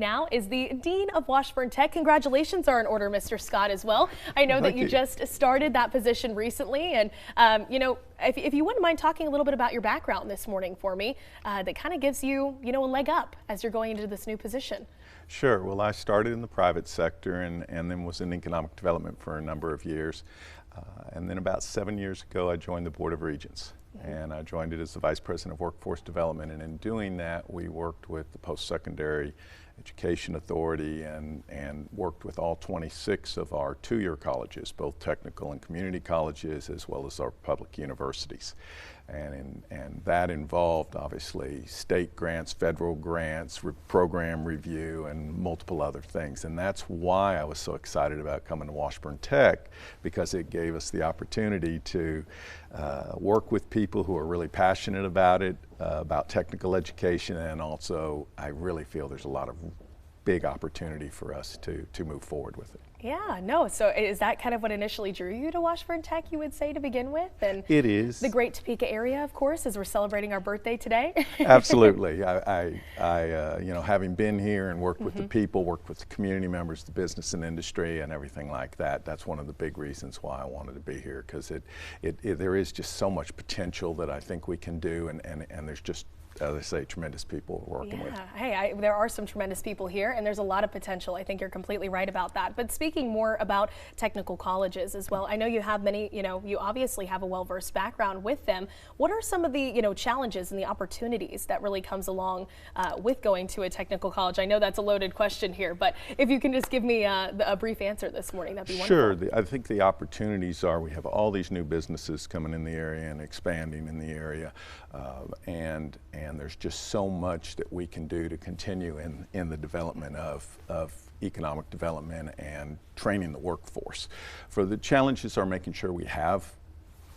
Now is the Dean of Washburn Tech. Congratulations are in order, Mr. Scott, as well. I know that you just started that position recently, and if you wouldn't mind talking a little bit about your background this morning for me, that kind of gives you, a leg up as you're going into this new position. Sure. Well, I started in the private sector and then was in economic development for a number of years. And then about 7 years ago, I joined the Board of Regents. And I joined it as the Vice President of Workforce Development. And in doing that, we worked with the Post-Secondary Education Authority and worked with all 26 of our two-year colleges, both technical and community colleges, as well as our public universities. And that involved, obviously, state grants, federal grants, program review, and multiple other things. And that's why I was so excited about coming to Washburn Tech, because it gave us the opportunity to work with people who are really passionate about it, about technical education, and also I really feel there's a lot of big opportunity for us to move forward with it. Yeah, no, so is that kind of what initially drew you to Washburn Tech, you would say, to begin with? And it is. The great Topeka area, of course, as we're celebrating our birthday today. Absolutely. Having been here and worked with the people, worked with the community members, the business and industry and everything like that, that's one of the big reasons why I wanted to be here, because there is just so much potential that I think we can do, and there's just, as I say, tremendous people we're working with. Hey, there are some tremendous people here, and there's a lot of potential. I think you're completely right about that. But speaking more about technical colleges as well, I know you have many, you obviously have a well-versed background with them. What are some of the, challenges and the opportunities that really comes along with going to a technical college? I know that's a loaded question here, but if you can just give me a brief answer this morning, that'd be wonderful. Sure. I think the opportunities are, we have all these new businesses coming in the area and expanding in the area, and there's just so much that we can do to continue in the development of economic development and training the workforce. For the challenges are making sure we have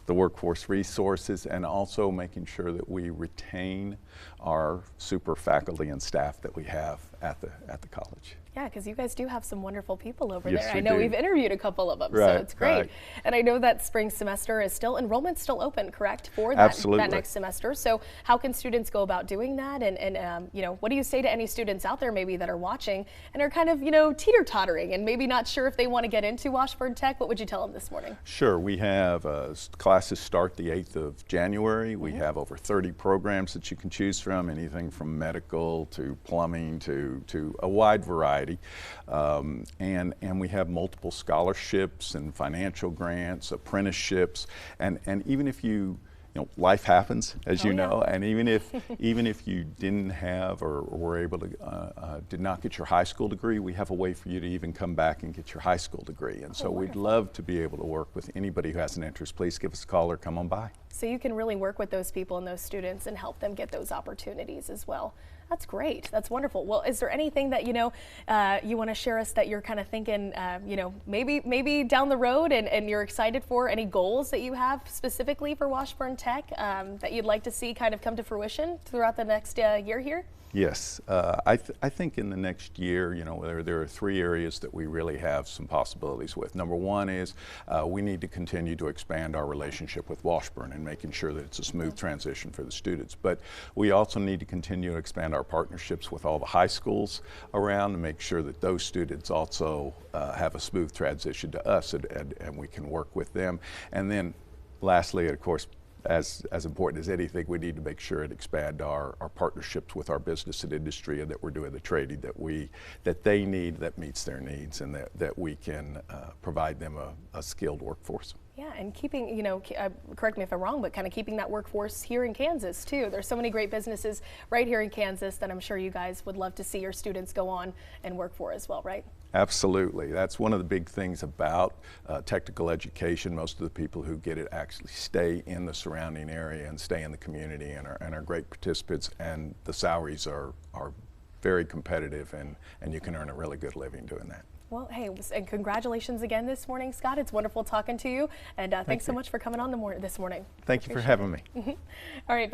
the workforce resources and also making sure that we retain our super faculty and staff that we have at the college. Yeah, because you guys do have some wonderful people over yes, there. I know we've interviewed a couple of them, right, so it's great. Right. And I know that spring semester is enrollment's still open, correct, for that next semester. So how can students go about doing that? And what do you say to any students out there maybe that are watching and are kind of, teeter-tottering and maybe not sure if they want to get into Washburn Tech? What would you tell them this morning? Sure. We have classes start the 8th of January. We have over 30 programs that you can choose from, anything from medical to plumbing to a wide variety. And we have multiple scholarships and financial grants, apprenticeships, and even if life happens, as you know, and even if you didn't have or were able to did not get your high school degree, we have a way for you to even come back and get your high school degree. And so we'd love to be able to work with anybody who has an interest. Please give us a call or come on by. So you can really work with those people and those students and help them get those opportunities as well. That's great. That's wonderful. Well, is there anything that you want to share us that you're kind of thinking, maybe down the road and you're excited for? Any goals that you have specifically for Washburn Tech that you'd like to see kind of come to fruition throughout the next year here? Yes, I think in the next year, there are 3 areas that we really have some possibilities with. Number one is we need to continue to expand our relationship with Washburn and making sure that it's a smooth transition for the students. But we also need to continue to expand our partnerships with all the high schools around to make sure that those students also have a smooth transition to us and we can work with them. And then lastly, of course, as important as anything, we need to make sure and expand our partnerships with our business and industry, and that we're doing the training that they need, that meets their needs, and that we can provide them a skilled workforce. Yeah, and keeping, correct me if I'm wrong, but kind of keeping that workforce here in Kansas too. There's so many great businesses right here in Kansas that I'm sure you guys would love to see your students go on and work for as well, right? Absolutely. That's one of the big things about technical education. Most of the people who get it actually stay in the surrounding area and stay in the community and are great participants, and the salaries are very competitive, and you can earn a really good living doing that. Well, hey, and congratulations again this morning, Scott. It's wonderful talking to you, and thanks so much for coming on this morning. Thank you for having me. All right.